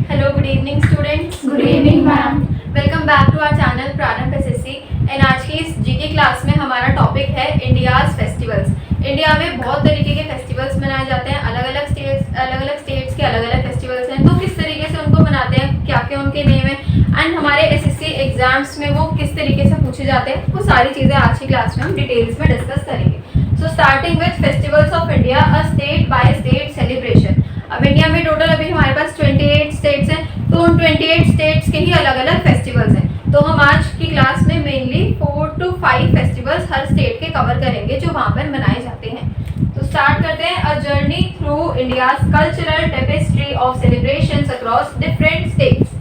Hello, good evening students. Good evening, ma'am. Welcome back to our channel Prarambh SSC and आज की इस GK class में हमारा topic है इंडियाज फेस्टिवल्स। इंडिया में बहुत तरीके के फेस्टिवल्स मनाए जाते हैं, अलग अलग स्टेट्स के अलग अलग फेस्टिवल्स हैं, तो किस तरीके से उनको मनाते हैं, क्या क्या उनके नेम है एंड हमारे एसएससी एग्जाम्स में वो किस तरीके से पूछे जाते हैं, वो सारी चीज़ें आज की क्लास में हम डिटेल्स में डिस्कस करेंगे। So starting with festivals of India, a state by state celebration. अब इंडिया में टोटल अभी हमारे पास 28 स्टेट्स हैं, तो उन 28 स्टेट्स के ही अलग अलग फेस्टिवल्स हैं। तो हम आज की क्लास में mainly 4 to 5 festivals her state के कवर करेंगे जो वहाँ पर मनाए जाते हैं। तो स्टार्ट करते हैं, a journey through India's cultural tapestry of celebrations across different states.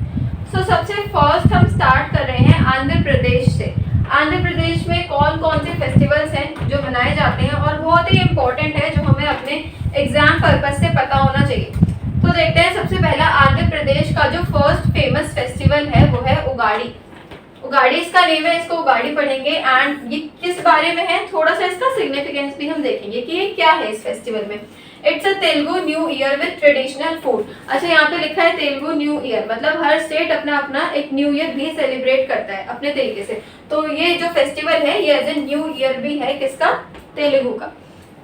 So सबसे फर्स्ट हम स्टार्ट कर रहे हैं आंध्र प्रदेश से। आंध्र प्रदेश में कौन कौन से फेस्टिवल्स हैं जो मनाए जाते हैं और बहुत ही इम्पोर्टेंट है, जो हमें अपने एग्जाम पर्पस से पता होना चाहिए। तो देखते हैं, सबसे पहला आंध्र प्रदेश का जो फर्स्ट फेमस फेस्टिवल है वो है उगाड़ी। उगाड़ी इसका नेम है, इसको उगाड़ी पढ़ेंगे एंड ये किस बारे में है, थोड़ा सा इसका सिग्निफिकेंस भी हम देखेंगे कि ये क्या है इस फेस्टिवल में। It's a Telugu new year with traditional food. अच्छा, यहाँ पे लिखा है तेलुगु न्यू ईयर, मतलब हर स्टेट अपना अपना एक न्यू ईयर भी सेलिब्रेट करता है अपने तरीके से। तो ये जो फेस्टिवल है ये एज ए न्यू ईयर भी है, किसका, तेलुगु का।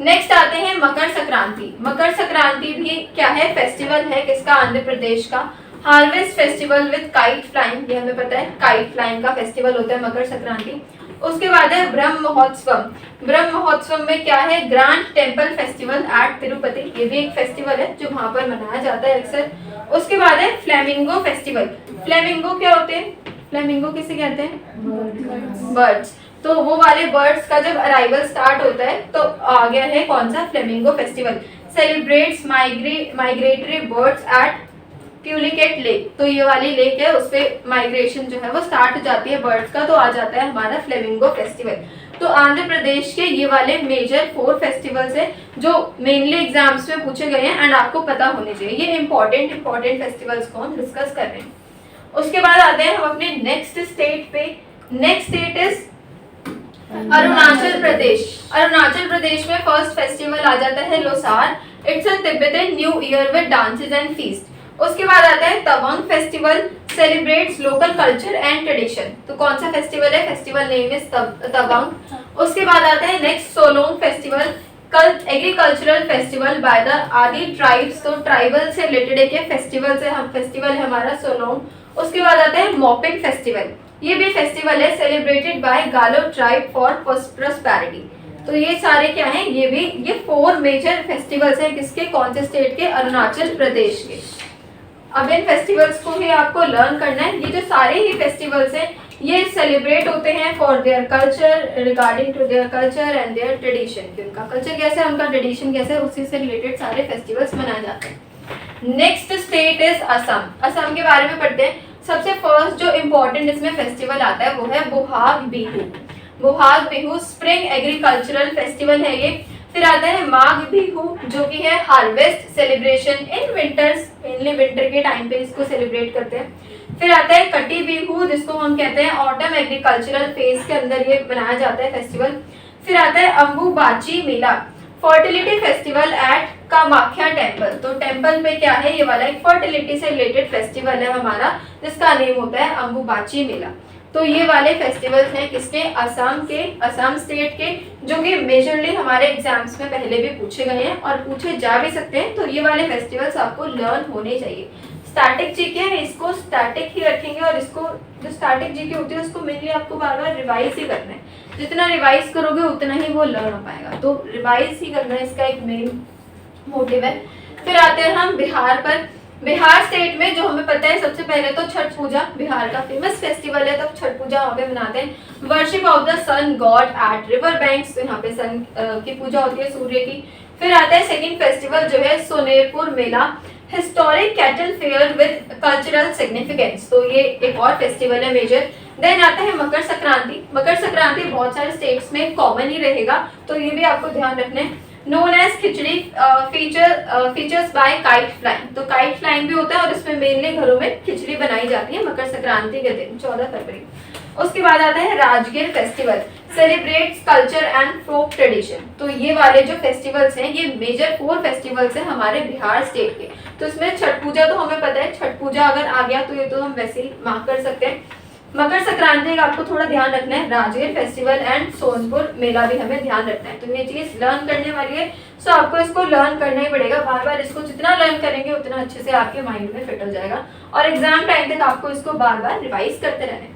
नेक्स्ट आते हैं मकर संक्रांति। मकर संक्रांति भी क्या है, फेस्टिवल है, किसका, आंध्र प्रदेश का। Harvest festival with kite flying, ये हमें पता है काइट फ्लाइंग का फेस्टिवल होता है मकर संक्रांति। उसके बाद है ब्रह्म महोत्सव। ब्रह्म महोत्सव में क्या है, grand temple festival at Tirupati, ये भी एक फेस्टिवल है जो वहां पर मनाया जाता है अक्सर। उसके बाद है फ्लेमिंगो फेस्टिवल। फ्लेमिंगो क्या होते हैं, फ्लेमिंगो किसे कहते हैं, बर्ड्स। तो वो वाले बर्ड्स का जब अराइवल स्टार्ट होता है तो आ गया है कौन सा, flamingo festival. Celebrates migratory birds at Pulicat lake. तो ये वाली लेक है, उस पे माइग्रेशन जो है वो स्टार्ट हो जाती है बर्ड्स का, तो आ जाता है हमारा फ्लेमिंगो फेस्टिवल। तो आंध्र प्रदेश के ये वाले मेजर 4 फेस्टिवल्स हैं जो मेनली एग्जाम्स में पूछे गए हैं एंड आपको पता होने चाहिए। ये इंपॉर्टेंट फेस्टिवल्स को हम डिस्कस कर रहे हैं। उसके बाद आते हैं हम अपने नेक्स्ट स्टेट पे। Next state is Arunachal Pradesh. Arunachal Pradesh में फर्स्ट फेस्टिवल आ जाता है Losar. It's a Tibetan new year with dances and feast. उसके बाद आता है Tawang festival, celebrates local culture and tradition. तो कौन सा फेस्टिवल है, फेस्टिवल नेम इज तवांग। उसके बाद आता है next Solang festival, agricultural festival by the आदि ट्राइब्स। तो ट्राइबल से रिलेटेड एक फेस्टिवल है हमारा सोलोंग। उसके बाद आता है मॉपिंग फेस्टिवल, ये भी फेस्टिवल है, सेलिब्रेटेड बाय गालो ट्राइब फॉर प्रोस्पेरिटी। तो ये सारे क्या हैं, ये 4 मेजर फेस्टिवल्स हैं, किसके, कौन से स्टेट के, अरुणाचल प्रदेश के। अब इन फेस्टिवल्स को भी आपको लर्न करना है। ये जो सारे ही फेस्टिवल्स हैं ये सेलिब्रेट होते हैं for their culture, regarding to their culture and their tradition, कि उनका कल्चर कैसा है, उनका ट्रेडिशन कैसा है, उसी से रिलेटेड सारे फेस्टिवल्स मनाए जाते हैं। Next state is Assam. Assam के बारे में पढ़ते हैं। सबसे फर्स्ट जो इम्पोर्टेंट इसमें फेस्टिवल आता है वो है Bohag Bihu. Bohag Bihu spring agricultural festival है ये। फिर आता है माघ बिहू जो कि है harvest celebration in winters, mainly winter के टाइम पे इसको सेलिब्रेट करते हैं। फिर आता है कटी बिहू जिसको हम कहते हैं ऑटम एग्रीकल्चरल फेज के अंदर ये बनाया जाता है फेस्टिवल। फिर आता है Ambubachi Mela, fertility festival at Kamakhya temple. तो टेम्पल पे क्या है, ये वाला एक फर्टिलिटी से रिलेटेड फेस्टिवल है हमारा, जिसका नेम होता है अंबुबाची मेला। तो ये वाले फेस्टिवल्स हैं किसके, असम के, असम स्टेट के, जो कि मेजरली हमारे एग्जाम्स में पहले भी पूछे गए हैं और पूछे जा भी सकते हैं। तो ये वाले फेस्टिवल्स आपको लर्न होने चाहिए। स्टैटिक जीके है, इसको स्टैटिक ही रखेंगे और इसको जो स्टैटिक जीके होती है उसको मेनली आपको बार बार रिवाइज ही करना है। जितना रिवाइज करोगे उतना ही वो लर्न हो पाएगा, तो रिवाइज ही करना है, इसका एक मेन मोटिव है। फिर आते हैं हम बिहार पर। बिहार स्टेट में जो हमें पता है, सबसे पहले तो छठ पूजा, बिहार का फेमस फेस्टिवल है, तो छठ पूजा वहाँ पे मनाते हैं। Worship of the sun god at river banks, तो यहाँ पे सन की पूजा होती है, सूर्य की। फिर आता है सेकंड फेस्टिवल जो है Sonepur Mela, historic cattle fair with cultural significance. तो ये एक और फेस्टिवल है मेजर। देन आता है मकर संक्रांति। मकर संक्रांति बहुत सारे स्टेट्स में कॉमन ही रहेगा, तो ये भी आपको ध्यान रखना है। नोन एज खिचड़ी फीचर्स बाय काइट फ्लाइंग। तो काइट फ्लाइंग भी होता है और इसमें मेनली घरों में खिचड़ी बनाई जाती है मकर संक्रांति के दिन 14 फरवरी। उसके बाद आता है Rajgir festival, celebrates culture and folk tradition. तो ये वाले जो फेस्टिवल्स हैं ये मेजर 4 फेस्टिवल्स हैं हमारे बिहार स्टेट के। तो इसमें छठ पूजा तो हमें पता है, छठ पूजा अगर आ गया तो ये तो हम वैसे ही मार्क कर सकते हैं। मकर संक्रांति का आपको थोड़ा ध्यान रखना है, राजगीर फेस्टिवल एंड सोनपुर मेला भी हमें ध्यान रखना है। तो ये चीज लर्न करने वाली है, सो आपको इसको लर्न करना ही पड़ेगा, बार बार इसको जितना लर्न करेंगे उतना अच्छे से आपके माइंड में फिट हो जाएगा और एग्जाम टाइम तक आपको इसको बार बार रिवाइज करते रहना है।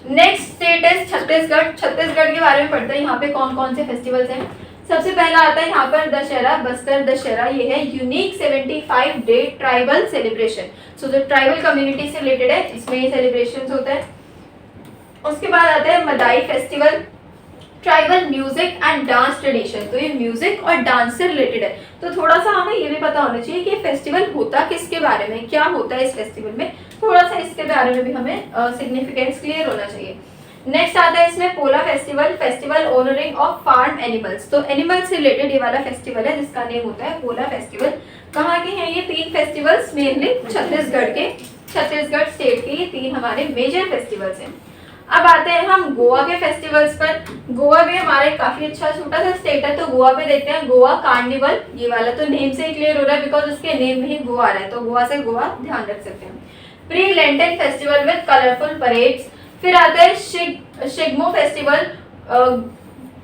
नेक्स्ट स्टेट है छत्तीसगढ़। छत्तीसगढ़ के बारे में पढ़ते हैं, यहाँ पे कौन कौन से फेस्टिवल्स हैं। सबसे पहला आता है यहाँ पर दशहरा, बस्तर दशहरा। ये है यूनिक 75 डे ट्राइबल सेलिब्रेशन। सो जो ट्राइबल कम्युनिटी से रिलेटेड है इसमें ये सेलिब्रेशन होता है। उसके बाद आता है Madai festival, tribal music and dance tradition. तो ये म्यूजिक और डांस से रिलेटेड है। तो थोड़ा सा हमें ये भी पता होना चाहिए कि फेस्टिवल होता किसके बारे में, क्या होता है इस फेस्टिवल में, थोड़ा सा इसके बारे में भी हमें सिग्निफिकेंस क्लियर होना चाहिए। नेक्स्ट आता है इसमें Pola festival, festival honouring of farm animals. तो एनिमल्स से रिलेटेड ये वाला फेस्टिवल है जिसका नेम होता है पोला फेस्टिवल। कहाँ के हैं ये 3 फेस्टिवल्स? मेनली छत्तीसगढ़ के, छत्तीसगढ़ स्टेट के ये 3 हमारे मेजर फेस्टिवल्स हैं। अब आते हैं हम गोवा के फेस्टिवल्स पर। गोवा भी हमारे काफी अच्छा छोटा सा स्टेट है, तो गोवा पे देखते हैं गोवा कार्निवल। ये वाला तो नेम से ही क्लियर हो रहा है बिकॉज उसके नेम में ही गोवा आ रहा है, तो गोवा से गोवा ध्यान रख सकते हैं। Pre Lenten festival with colourful parades. फिर आता है Shigmo festival,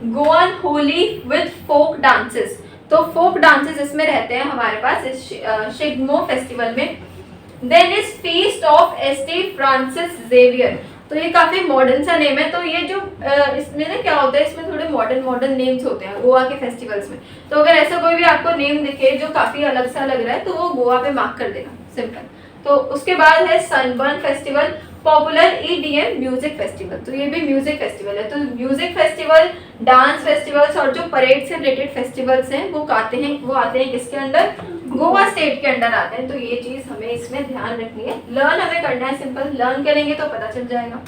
Goan Holi with folk dances. तो फोक डांसेस इसमें रहते हैं हमारे पास इस शिग्मो फेस्टिवल में। Then is feast of ST Francis Xavier. तो ये काफी मॉडर्न सा नेम है। तो ये जो इसमें ना क्या होता है, इसमें थोड़े मॉडर्न नेम्स होते हैं गोवा के फेस्टिवल्स में। तो अगर ऐसा कोई भी आपको नेम दिखे जो काफी अलग सा लग रहा है तो वो गोवा पे मार्क कर देना, सिंपल। तो उसके बाद है sunburn festival, popular EDM music festival. तो ये भी म्यूजिक फेस्टिवल है। तो म्यूजिक फेस्टिवल, डांस फेस्टिवल्स और जो परेड से रिलेटेड फेस्टिवल्स हैं वो आते हैं किसके अंडर? गोवा स्टेट के अंडर आते हैं। तो ये चीज हमें इसमें ध्यान रखनी है, लर्न हमें करना है, सिंपल लर्न करेंगे तो पता चल जाएगा।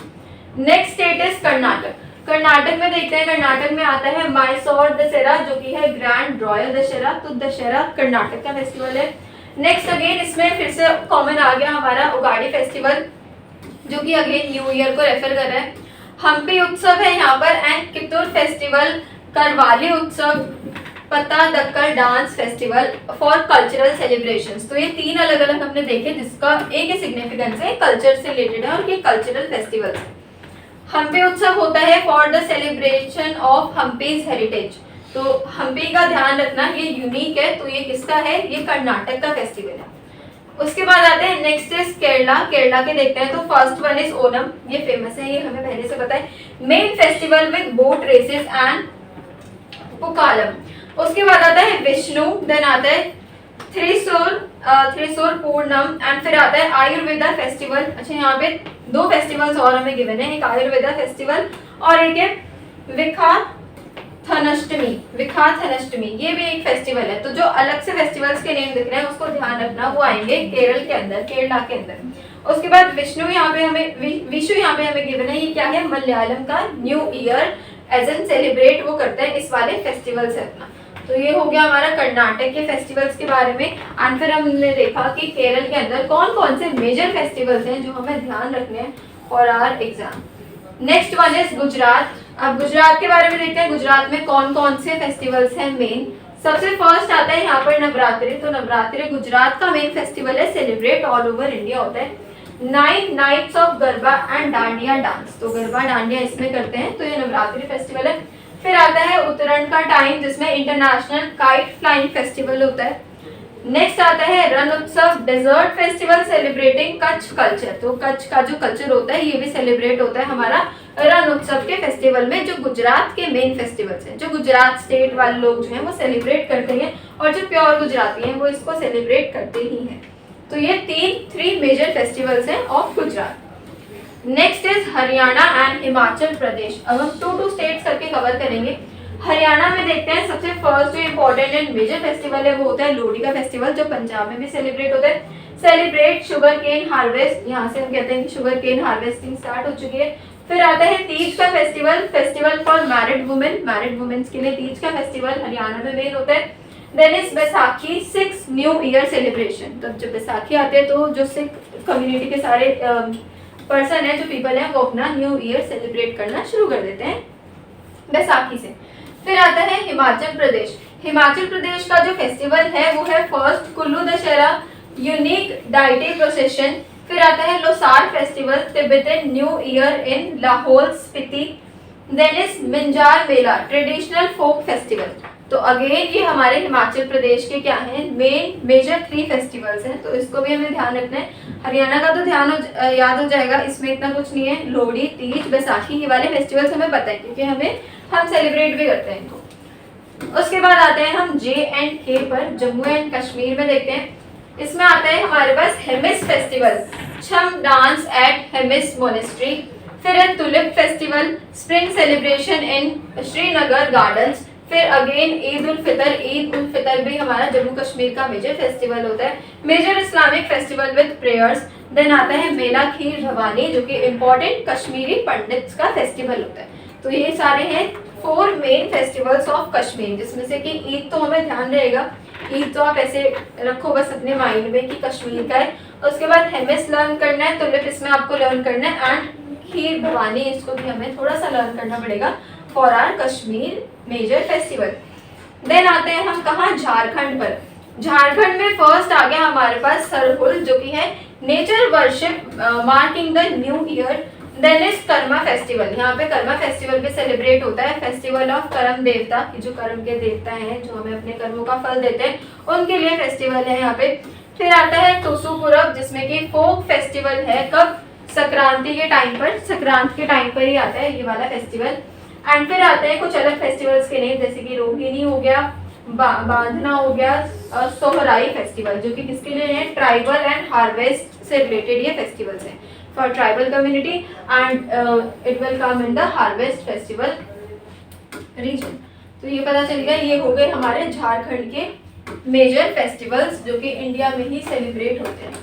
Next state is Karnataka. Karnataka में देखते हैं, कर्नाटक में आता है मैसूर दशहरा जो कि है ग्रैंड रॉयल दशहरा। तो दशहरा कर्नाटक का फेस्टिवल है। नेक्स्ट अगेन इसमें फिर से कॉमन आ गया हमारा उगाड़ी फेस्टिवल जो कि अगेन न्यू ईयर को रेफर कर रहा है। हम्पी उत्सव है यहाँ पर and Kittur festival, Karavali Utsav, Pattadakal dance festival for cultural celebrations. तो ये 3 अलग अलग हमने देखे जिसका एक ही सिग्निफिकेंस है, कल्चर से रिलेटेड है और ये कल्चरल फेस्टिवल्स है। हम्पी उत्सव होता है for the celebration of Hampi's heritage. तो हम्पी का ध्यान रखना, ये यूनिक है। तो ये किसका है? ये कर्नाटक का फेस्टिवल है। उसके बाद आते हैं नेक्स्ट इज केरला। केरला के देखते हैं। तो फर्स्ट वन इज ओनम, ये फेमस है, ये हमें पहले से पता है। Main festival with boat races and Pookalam. उसके बाद आता है विष्णु, देन आता है थ्रिसुर पूर्णम एंड फिर आता है आयुर्वेदा फेस्टिवल। अच्छा यहाँ पे 2 फेस्टिवल्स और हमें गिवन है, एक आयुर्वेदा फेस्टिवल और एक है विखाथनष्टमी। ये भी एक फेस्टिवल है। तो जो अलग से फेस्टिवल्स के नेम दिख रहे हैं उसको ध्यान रखना, वो आएंगे केरल के अंदर, केरला के अंदर। उसके बाद विषु यहाँ पे हमें गिवन है। ये क्या है? मलयालम का new year as an celebrate वो करते हैं इस वाले फेस्टिवल से अपना। तो ये हो गया हमारा कर्नाटक के फेस्टिवल्स के बारे में। एंड फिर हमने देखा कि केरल के अंदर कौन कौन से मेजर फेस्टिवल्स हैं जो हमें ध्यान रखने हैं for our exam. Next one is Gujarat. अब गुजरात के बारे में देखते हैं, गुजरात में कौन कौन से फेस्टिवल्स हैं मेन। सबसे फर्स्ट आता है यहाँ पर नवरात्रि। तो नवरात्रि गुजरात का मेन फेस्टिवल है, सेलिब्रेट ऑल ओवर इंडिया होता है। 9 nights of garba and dandiya dance. तो गरबा डांडिया इसमें करते हैं, तो ये नवरात्रि फेस्टिवल है। फिर आता है उत्तरायण का टाइम जिसमें इंटरनेशनल काइट फ्लाइंग फेस्टिवल होता है। नेक्स्ट आता है Rann Utsav, desert festival celebrating Kutch culture. तो कच्छ का जो कल्चर होता है ये भी सेलिब्रेट होता है हमारा रण उत्सव के फेस्टिवल में, जो गुजरात के मेन फेस्टिवल्स हैं, जो गुजरात स्टेट वाले लोग जो हैं वो सेलिब्रेट करते हैं और जो प्योर गुजराती हैं वो इसको सेलिब्रेट करते ही हैं। तो ये 3 मेजर फेस्टिवल्स हैं of Gujarat. Next is Haryana and Himachal Pradesh. अब हम 2 स्टेट्स करके कवर करेंगे। हरियाणा में देखते हैं सबसे फर्स्ट जो इम्पोर्टेंट एंड मेजर फेस्टिवल है वो होता है लोहड़ी का फेस्टिवल, जो पंजाब में भी सेलिब्रेट होता है। सेलिब्रेट शुगर केन हार्वेस्ट, यहाँ से हम कहते हैं कि शुगर केन हार्वेस्टिंग स्टार्ट हो चुकी है। फिर आता है तीज का फेस्टिवल फॉर मैरिड वुमेन्स के लिए तीज का फेस्टिवल हरियाणा में मेन होता है। Then is Baisakhi, 6 new year celebration. तो जब बैसाखी आते हैं तो जो सिख कम्युनिटी के सारे पर्सन है, जो पीपल है, वो अपना न्यू ईयर सेलिब्रेट करना शुरू कर देते हैं बैसाखी से। फिर आता है हिमाचल प्रदेश। हिमाचल प्रदेश का जो फेस्टिवल है वो है first Kullu Dussehra, unique deity procession. फिर आता है Losar festival, Tibetan new year in Lahaul Spiti. Then is Minjar Mela, traditional folk festival. तो अगेन ये हमारे हिमाचल प्रदेश के क्या हैं, मेजर 3 फेस्टिवल्स हैं, तो इसको भी हमें ध्यान रखना है। हरियाणा का तो याद हो जाएगा, इसमें इतना कुछ नहीं है। लोहड़ी, तीज, बैसाखी, ये वाले फेस्टिवल्स हमें पता है क्योंकि हम सेलिब्रेट भी करते हैं इनको। उसके बाद आते हैं हम J&K पर, जम्मू एंड कश्मीर में देखते हैं। इसमें आता है हमारे पास Hemis festival, Cham dance at Hemis monastery. फिर है tulip festival, spring celebration in Srinagar gardens. फिर अगेन ईद उल फितर भी हमारा जम्मू कश्मीर का मेजर फेस्टिवल होता है, major Islamic festival with prayers. Then आता है मेला खीर भवानी, जो कि इम्पोर्टेंट कश्मीरी पंडित्स का फेस्टिवल होता है। तो ये सारे हैं 4 मेन फेस्टिवल्स ऑफ कश्मीर, जिसमें से कि ईद तो हमें ध्यान रहेगा, ईद तो आप ऐसे रखो बस अपने माइंड में कि कश्मीर का है। उसके बाद हेमिस लर्न करना है, तुलिप इसमें आपको लर्न करना है, एंड खीर भवानी इसको भी हमें थोड़ा सा लर्न करना पड़ेगा for our Kashmir major festival. Then आते हैं हम कहाँ, झारखंड पर। झारखंड में फर्स्ट आ गया हमारे पास सरहुल, जो कि है nature worship marking the new year. Then is Karma festival, यहाँ पे कर्मा फेस्टिवल भी सेलिब्रेट होता है, फेस्टिवल ऑफ कर्म देवता, कि जो कर्म के देवता हैं, जो हमें अपने कर्मों का फल देते हैं, उनके लिए फेस्टिवल है यहाँ पे। फिर आता है टुसु पुरब, जिसमें कि फोक फेस्टिवल है, कब, संक्रांति के टाइम पर, संक्रांति के टाइम पर ही आता है ये वाला फेस्टिवल। एंड फिर आते हैं कुछ अलग फेस्टिवल्स के नेम, जैसे कि रोहिणी हो गया, बांधना हो गया, सोहराई फेस्टिवल, जो कि किसके लिए है, ट्राइबल एंड हार्वेस्ट से रिलेटेड ये फेस्टिवल्स हैं for tribal community, and it will come in the harvest festival region. तो ये पता चल गया, ये हो गए हमारे झारखंड के मेजर फेस्टिवल्स जो कि इंडिया में ही सेलिब्रेट होते हैं।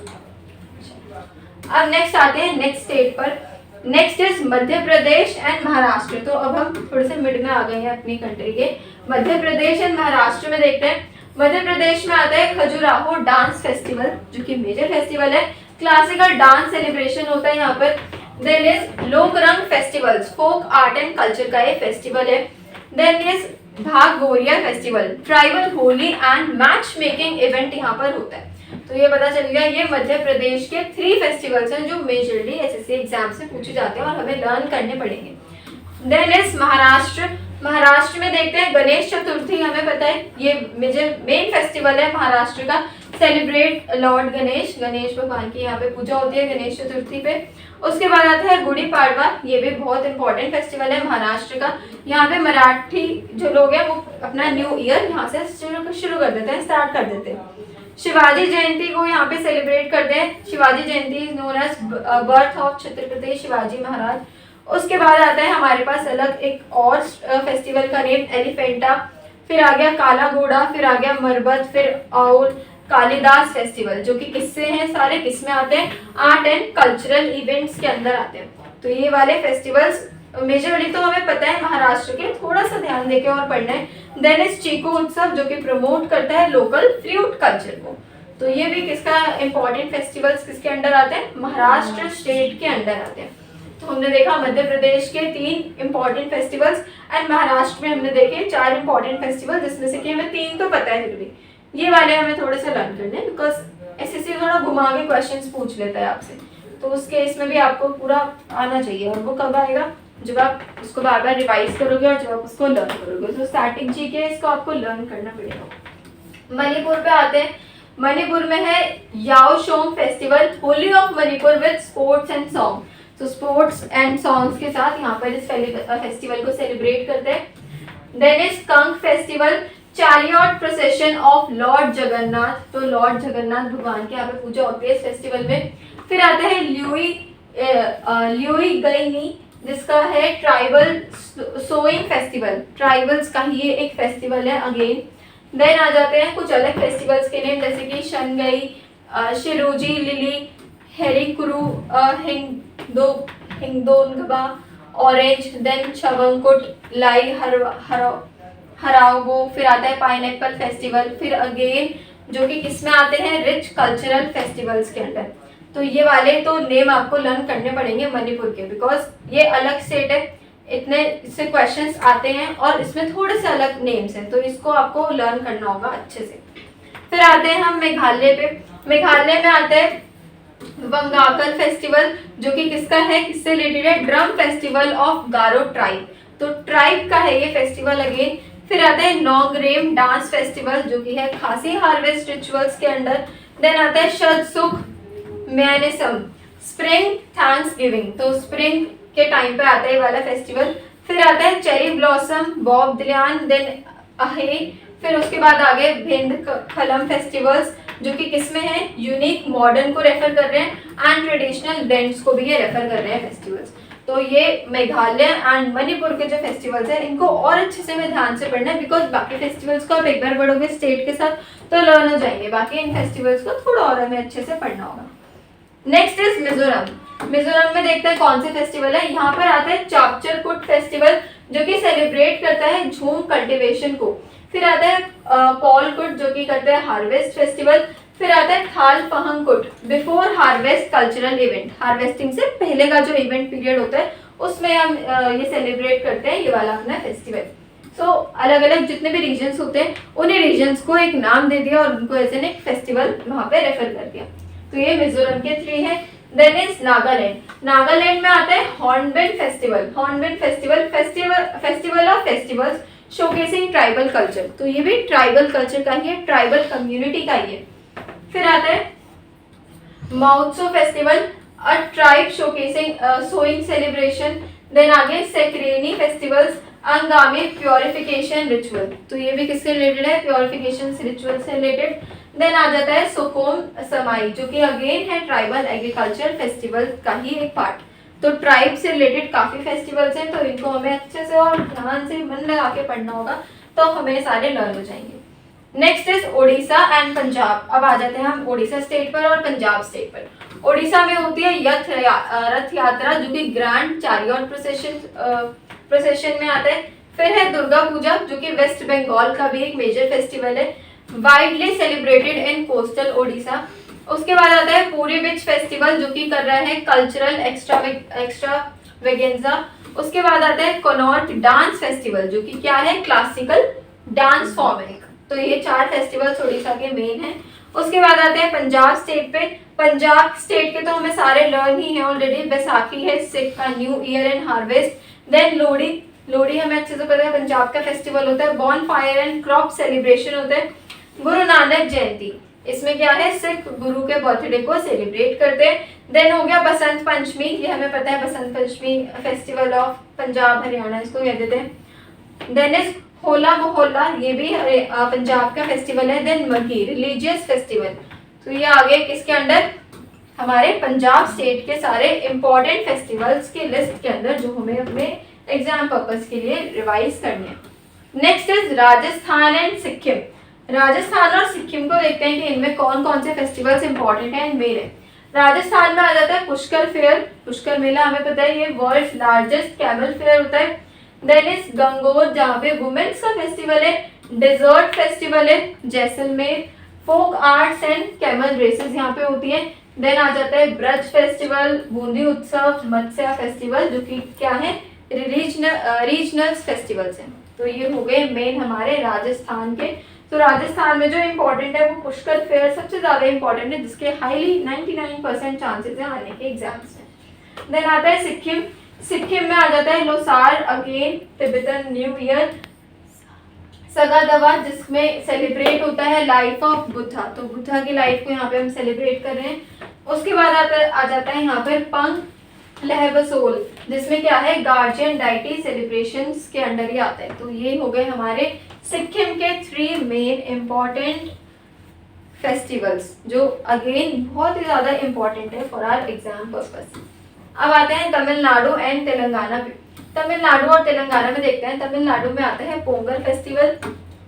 अब नेक्स्ट आते हैं नेक्स्ट स्टेट पर। Next is Madhya Pradesh and Maharashtra. तो अब हम थोड़े से मिड में आ गए हैं अपनी कंट्री के। मध्य प्रदेश एंड महाराष्ट्र में देखते हैं। मध्य प्रदेश में आता है खजुराहो डांस फेस्टिवल, जो कि मेजर फेस्टिवल है, क्लासिकल डांस सेलिब्रेशन होता है यहाँ पर। Then is Lokrang festivals, folk art and culture का ये फेस्टिवल है। Then is Bhagoria festival, tribal Holi and match making event यहाँ पर होता है। तो ये पता चल गया, ये मध्य प्रदेश के 3 फेस्टिवल्स हैं जो मेजरली एसएससी एग्जाम से पूछे जाते हैं और हमें लर्न करने पड़ेंगे। Then is Maharashtra. महाराष्ट्र में देखते हैं गणेश चतुर्थी, हमें पता है ये मेन फेस्टिवल है महाराष्ट्र का, सेलिब्रेट लॉर्ड गणेश, गणेश भगवान की यहाँ पे पूजा होती है गणेश चतुर्थी पे। उसके बाद आता है गुड़ी पाड़वा, ये भी बहुत इंपॉर्टेंट फेस्टिवल है महाराष्ट्र का। यहाँ पे मराठी जो लोग हैं वो अपना न्यू ईयर यहाँ से शुरू कर देते हैं, स्टार्ट कर देते हैं। शिवाजी जयंती को यहाँ पे सेलिब्रेट करते हैं। Shivaji Jayanti is known as birth of Chhatrapati Shivaji Maharaj. उसके बाद आता है हमारे पास अलग एक और फेस्टिवल का नेम एलिफेंटा, फिर आ गया काला घोड़ा, फिर आ गया मरबत, फिर आउल कालिदास फेस्टिवल, जो कि किससे हैं, सारे किस में आते हैं, आर्ट एंड कल्चरल इवेंट्स के अंदर आते हैं। तो ये वाले फेस्टिवल्स मेजरली तो हमें पता है महाराष्ट्र के, थोड़ा सा ध्यान देके और पढ़ना है। देन इज चीकू उत्सव, जो कि प्रमोट करता है लोकल फ्रूट कल्चर को। तो ये भी किसका इंपॉर्टेंट फेस्टिवल्स किसके अंडर आते हैं, महाराष्ट्र स्टेट के अंडर आते हैं। तो हमने देखा मध्य प्रदेश के 3 इंपॉर्टेंट फेस्टिवल्स एंड महाराष्ट्र में हमने देखे 4 इंपॉर्टेंट फेस्टिवल, जिसमें से कि हमें 3 तो पता है, फिर भी ये वाले हमें थोड़े से लर्न करने हैं, बिकॉज एसएससी थोड़ा घुमा के क्वेश्चंस पूछ लेता है आपसे। तो उस केस में भी आपको पूरा आना चाहिए, और वो कब आएगा, जब आप उसको बार बार रिवाइज करोगे और जब आप उसको लर्न करोगे। तो स्टैटिक जीके इसको आपको लर्न करना पड़ेगा। मणिपुर पे आते हैं। मणिपुर में है Yaoshang festival, Holi of Manipur with sports and song. तो स्पोर्ट्स एंड सॉन्ग्स के साथ यहाँ पर इस फेस्टिवल को सेलिब्रेट करते हैं। Then is Kang festival, chariot procession of lord Jagannath. तो लॉर्ड जगन्नाथ भगवान की यहाँ पे पूजा होती है इस फेस्टिवल में। फिर आता है ल्यूई गईनी, जिसका है ट्राइबल सोइंग फेस्टिवल, ट्राइबल्स का ही ये एक फेस्टिवल है अगेन। देन आ जाते हैं कुछ अलग फेस्टिवल्स के नेम, जैसे कि शनगई, शिरोजी लिली, हेरिकुरु, हिंगदोनगबा, ऑरेंज, देन छवंकुट, लाई हराओगो। फिर आता है पाइनएप्पल फेस्टिवल, फिर अगेन जो कि किसमें आते हैं, रिच कल्चरल फेस्टिवल्स के अंडर। तो ये वाले तो नेम आपको लर्न करने पड़ेंगे मणिपुर के, बिकॉज ये अलग स्टेट है, इतने इससे क्वेश्चंस आते हैं और इसमें थोड़े से अलग नेम्स हैं, तो इसको आपको लर्न करना होगा अच्छे से। फिर आते हैं हम मेघालय पे। मेघालय में आते हैं वंगाकल फेस्टिवल, जो कि किसका है, किससे रिलेटेड है, drum festival of Garo tribe, तो ट्राइब का है ये फेस्टिवल अगेन। फिर आता है नोंगरेम डांस फेस्टिवल, जो कि है खासी हार्वेस्ट रिचुअल्स के अंडर। देन आता है शतसुख म्यानिसम स्प्रिंग थैंक्स गिविंग, तो स्प्रिंग के टाइम पे आता है ये वाला फेस्टिवल। फिर आता है चेरी ब्लॉसम बॉब दिलियान, देन अहे। फिर उसके बाद आगे भेंद खलम फेस्टिवल्स, जो कि किसमें है, यूनिक मॉडर्न को रेफर कर रहे हैं एंड ट्रेडिशनल डेंट्स को भी ये रेफर कर रहे हैं फेस्टिवल्स। तो ये मेघालय एंड मणिपुर के जो फेस्टिवल्स हैं इनको और अच्छे से मैं ध्यान से पढ़ना है, बिकॉज बाकी फेस्टिवल्स को आप एक बार पढ़ोगे स्टेट के साथ तो लर्न हो जाएंगे, बाकी इन फेस्टिवल्स को थोड़ा और हमें अच्छे से पढ़ना होगा। Next is Mizoram. मिजोरम में देखते हैं कौन से फेस्टिवल है। यहाँ पर आता है चापचरकुट फेस्टिवल, जो कि सेलिब्रेट करता है झूम कल्टीवेशन को। फिर आता है पॉलकुट, जो कि करता है हार्वेस्ट फेस्टिवल। फिर आता है Thal Pahangkut before harvest cultural event, harvesting से पहले का जो इवेंट पीरियड होता है उसमें हम ये सेलिब्रेट करते हैं ये वाला अपना फेस्टिवल। सो अलग अलग जितने भी रीजन्स होते हैं उन्हीं रीजन्स को एक नाम दे दिया और उनको ऐसे एक फेस्टिवल वहां पे रेफर कर दिया। तो ये मिजोरम के 3 है। Then is Nagaland. नागालैंड में आता है hornbill festival. Hornbill festival festival of festivals showcasing tribal culture, तो ये भी ट्राइबल कल्चर का ही है, ट्राइबल कम्युनिटी का ही है। फिर आता है Moatsu festival, a tribe showcasing sowing celebration. Then आगे Sekrenyi festivals, Angami purification ritual, तो ये भी किससे रिलेटेड है, प्योरिफिकेशन रिचुअल से रिलेटेड। देन आ जाता है सोकोम समाई, जो कि अगेन है ट्राइबल एग्रीकल्चर फेस्टिवल का ही एक पार्ट। तो ट्राइब से रिलेटेड काफी फेस्टिवल्स हैं, तो इनको हमें अच्छे से और ध्यान से मन लगा के पढ़ना होगा, तो हमें सारे लर्न हो जाएंगे। Next is Odisha and Punjab. अब आ जाते हैं हम ओडिशा स्टेट पर और पंजाब स्टेट पर। ओडिशा में होती है रथ यात्रा, जो कि ग्रैंड चैरियट प्रोसेशन में आता है। फिर है दुर्गा पूजा, जो कि वेस्ट बंगाल का भी एक मेजर फेस्टिवल है, widely celebrated in coastal Odisha. उसके बाद आता है पूरी बीच फेस्टिवल, जो कि कर रहा है कल्चरल एक्स्ट्रावेगेंजा। उसके बाद आता है कनॉट डांस फेस्टिवल, जो कि क्या है, क्लासिकल डांस फॉर्म है। तो ये 4 फेस्टिवल्स उड़ीसा के मेन हैं। उसके बाद आते हैं पंजाब स्टेट पे। पंजाब स्टेट के तो हमें सारे लर्न ही है ऑलरेडी। बैसाखी है, सिख का new year and harvest. Then Lohri, Lohri हमें अच्छे से पता है पंजाब का फेस्टिवल होता है। बॉन फायर एंड क्रॉप सेलिब्रेशन होता है। गुरु नानक जयंती, इसमें क्या है, सिख गुरु के बर्थडे को सेलिब्रेट करते हैं। देन हो गया बसंत पंचमी, ये हमें पता है बसंत पंचमी फेस्टिवल ऑफ पंजाब हरियाणा इसको कह देते हैं। देन इज होला मोहल्ला, ये भी पंजाब का फेस्टिवल है। देन मघी रिलीजियस फेस्टिवल, तो ये आगे किसके अंडर, हमारे पंजाब स्टेट के सारे इंपॉर्टेंट फेस्टिवल्स की लिस्ट के अंदर, जो हमें अपने एग्जाम पर्पस के लिए रिवाइज करने हैं। Next is Rajasthan and Sikkim. Rajasthan और सिक्किम को देखते हैं कि इनमें कौन कौन से फेस्टिवल्स इंपॉर्टेंट हैं, मेन है। राजस्थान में आ जाता है पुष्कर फेयर, पुष्कर मेला हमें पता है ये वर्ल्ड लार्जेस्ट कैमल फेयर होता है। देन इज गंगोर, जहाँ पे वुमेन्स का फेस्टिवल है। डेजर्ट फेस्टिवल है Jaisalmer. Folk arts and camel races यहाँ पे होती है। देन आ जाता है ब्रज फेस्टिवल, बूंदी उत्सव, मत्स्य फेस्टिवल, जो कि क्या है, रीजनल फेस्टिवल्स हैं। तो ये हो गए मेन हमारे राजस्थान के। तो राजस्थान में जो इम्पोर्टेंट है वो पुष्कर फेयर सबसे ज्यादा इम्पोर्टेंट है, जिसके हाईली 99% चांसेस है आने के एग्जाम्स में। देन आता है सिक्किम। सिक्किम में आ जाता है Losar, again Tibetan new year. Saga Dawa, जिसमें सेलिब्रेट होता है लाइफ ऑफ बुद्धा, तो बुद्धा की लाइफ को यहाँ पे हम सेलिब्रेट कर रहे हैं। उसके बाद आ जाता है यहाँ पर पंग लहबसोल, जिसमें क्या है, गार्जियन डाइटी सेलिब्रेशंस के अंडर ही आता है। तो ये हो गए हमारे सिक्किम के 3 मेन इम्पॉर्टेंट फेस्टिवल्स, जो अगेन बहुत ही ज्यादा इम्पोर्टेंट है फॉर आवर एग्जाम पर्पस। अब आते हैं तमिलनाडु एंड तेलंगाना पे। तमिलनाडु और तेलंगाना में देखते हैं। तमिलनाडु में आता है पोंगल फेस्टिवल,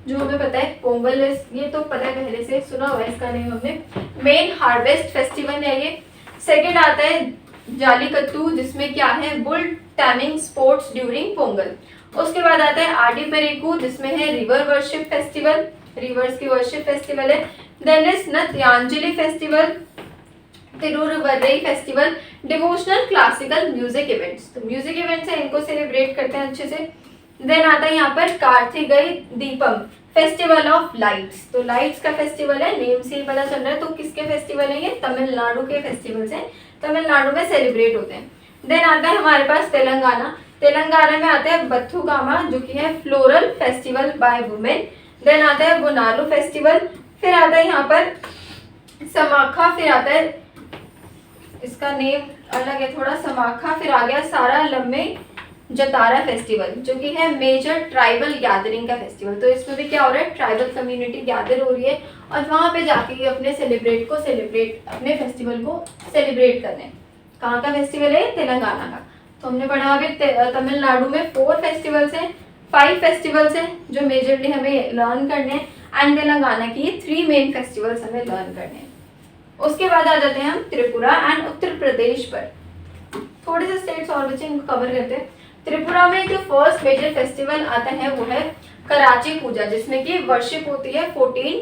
जो हमें पता है पोंगल, ये तो पता है, पहले से सुना हुआ है इसका नेम हमने। मेन हार्वेस्ट फेस्टिवल है ये। सेकेंड आता है जालीकट्टू, जिसमें क्या है, bull taming sports during Pongal. उसके बाद आता है आडी पेरिकू, जिसमें है रिवर वर्शिप फेस्टिवल, रिवर्स की वर्शिप फेस्टिवल है। Then is Natyanjali festival, Thiruvaruvarai festival, devotional classical music events, तो म्यूजिक इवेंट्स है, इनको सेलिब्रेट करते हैं अच्छे से। देन आता है यहाँ पर कार्तिकई दीपम, फेस्टिवल ऑफ लाइट्स, तो लाइट्स का फेस्टिवल है, नेम से ही पता चल रहा है। तो किसके फेस्टिवल है ये? तमिलनाडु के फेस्टिवल्स हैं, तमिलनाडु में सेलिब्रेट होते हैं। देन आता है हमारे पास तेलंगाना, तेलंगाना में आता है बथुकामा जो कि है floral festival by women. Then आता है बोनालू फेस्टिवल, फिर आता है यहाँ पर समाखा, फिर आता है इसका नेम अलग है थोड़ा, समाखा, फिर आ गया सारा लम्मे जतारा फेस्टिवल जो कि है मेजर ट्राइबल गैदरिंग का फेस्टिवल। तो इसमें भी क्या हो रहा है? ट्राइबल कम्युनिटी गैदर हो रही है और वहाँ पे जाके अपने अपने फेस्टिवल को सेलिब्रेट करने। कहाँ का फेस्टिवल है? तेलंगाना का। तो हमने पढ़ा अभी तमिलनाडु में 4 फेस्टिवल्स हैं, 5 फेस्टिवल्स हैं जो मेजरली हमें लर्न करने हैं, एंड तेलंगाना की 3 मेन फेस्टिवल्स हमें लर्न करने हैं। उसके बाद आ जाते हैं हम त्रिपुरा एंड उत्तर प्रदेश पर। थोड़े से स्टेट्स और बच्चे इनको कवर करते हैं। त्रिपुरा में जो फर्स्ट मेजर फेस्टिवल आता है वो है कराची पूजा, जिसमें कि वर्शिप होती है 14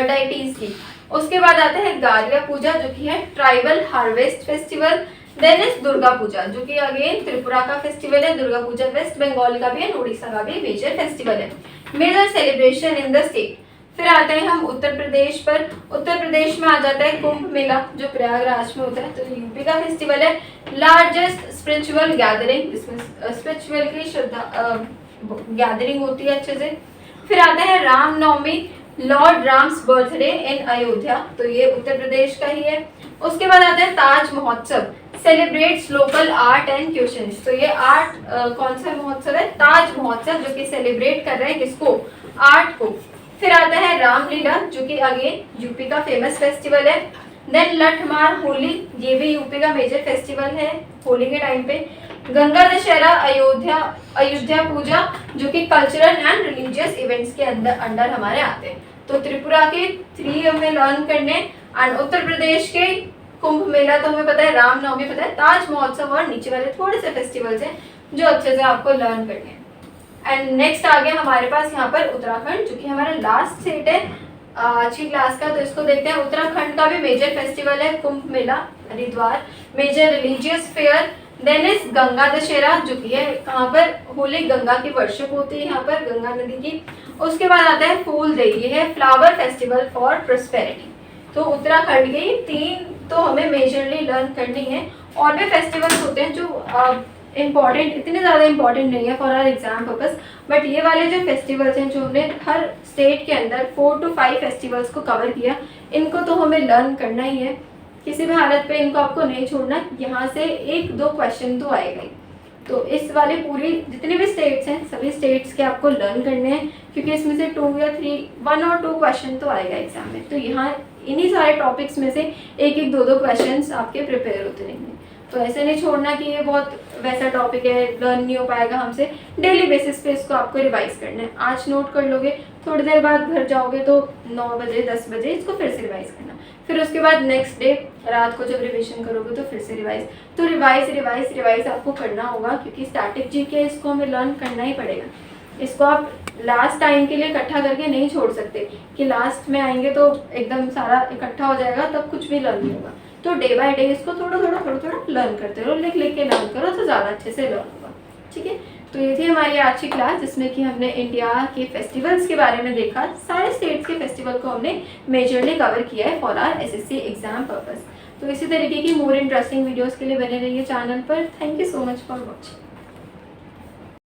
डाइटीज की। उसके बाद आता है गारिया पूजा जो कि है tribal harvest festival. Then is Durga Puja जो कि अगेन त्रिपुरा का फेस्टिवल है। दुर्गा पूजा वेस्ट बंगाल का भी है, उड़ीसा का भी मेजर फेस्टिवल है, major celebration in the state. फिर आते हैं हम उत्तर प्रदेश पर। उत्तर प्रदेश में आ जाता है कुंभ मेला जो प्रयागराज में होता है, तो यूपी का फेस्टिवल है, लार्जेस्ट स्पिरिचुअल गैदरिंग, जिसमें स्पिरिचुअल की श्रद्धा गैदरिंग होती है अच्छे से। फिर आता है Ramnavami, lord Ram's birthday in Ayodhya, तो ये उत्तर प्रदेश का ही है। उसके बाद आता है ताज महोत्सव, सेलिब्रेट्स लोकल आर्ट एंड क्यूशंस, तो ये आर्ट कौन सा महोत्सव है? ताज महोत्सव, जो कि सेलिब्रेट कर रहे हैं किसको? आर्ट को। फिर आता है रामलीला जो कि अगेन यूपी का फेमस फेस्टिवल है। देन लठमार होली, ये भी यूपी का मेजर फेस्टिवल है होली के टाइम पे। गंगा दशहरा, अयोध्या पूजा जो कि कल्चरल एंड रिलीजियस इवेंट्स के अंडर हमारे आते हैं। तो त्रिपुरा के 3 हमें लर्न करने, एंड उत्तर प्रदेश के कुंभ मेला तो हमें पता है, रामनवमी पता है, ताज महोत्सव और नीचे वाले थोड़े से फेस्टिवल्स हैं जो अच्छे से आपको लर्न करने हैं। एंड नेक्स्ट आ गया हमारे पास यहाँ पर उत्तराखंड जो कि हमारा लास्ट स्टेट है अच्छी क्लास का, तो इसको देखते हैं। उत्तराखंड का भी मेजर फेस्टिवल है Kumbh Mela, Haridwar, major religious fair. Then is Ganga Dussehra जो कि है कहाँ पर? होली, गंगा की वर्शिप होती है यहाँ पर, गंगा नदी की। उसके बाद आता है फूल दे, ये है फ्लावर फेस्टिवल फॉर प्रोस्पेरिटी। तो उत्तराखंड के 3 तो हमें मेजरली लर्न करनी है। और भी फेस्टिवल्स होते हैं जो इम्पॉर्टेंट, इतने ज़्यादा इम्पॉर्टेंट नहीं है for our exam purpose, but ये वाले जो फेस्टिवल्स हैं जो हमने हर स्टेट के अंदर 4 to 5 फेस्टिवल्स को कवर किया, इनको तो हमें लर्न करना ही है। किसी भी हालत पे इनको आपको नहीं छोड़ना, यहाँ से 1-2 क्वेश्चन तो आएगा ही। तो इस वाले पूरी जितने भी स्टेट्स हैं सभी स्टेट्स के आपको लर्न करने हैं, क्योंकि इसमें से 2 या 3, 1 और 2 क्वेश्चन तो आएगा एग्जाम में। तो यहाँ इन्हीं सारे टॉपिक्स में से 1-1, 2-2 क्वेश्चन आपके प्रिपेयर होते रहेंगे। तो ऐसे नहीं छोड़ना कि ये बहुत वैसा टॉपिक है, लर्न नहीं हो पाएगा हमसे। डेली बेसिस पे इसको आपको रिवाइज करना है। आज नोट कर लोगे, थोड़ी देर बाद घर जाओगे तो 9 बजे 10 बजे इसको फिर से रिवाइज करना। फिर उसके बाद नेक्स्ट डे रात को जब रिविजन करोगे तो फिर से रिवाइज। तो रिवाइज आपको करना होगा, क्योंकि स्टैटिक जीके इसको हमें लर्न करना ही पड़ेगा। इसको आप लास्ट टाइम के लिए इकट्ठा करके नहीं छोड़ सकते कि लास्ट में आएंगे तो एकदम सारा इकट्ठा हो जाएगा, तब कुछ भी लर्न नहीं होगा। तो डे बाय डे इसको थोड़ा लर्न करते रहो, लिख के लर्न करो तो ज़्यादा अच्छे से लर्न होगा। ठीक है, तो ये थी हमारी आज की क्लास, जिसमें कि हमने इंडिया के फेस्टिवल्स के बारे में देखा। सारे स्टेट्स के फेस्टिवल को हमने मेजरली कवर किया है for our SSC exam purpose. तो इसी तरीके की मोर इंटरेस्टिंग वीडियोज़ के लिए बने रहिए चैनल पर। Thank you so much for watching.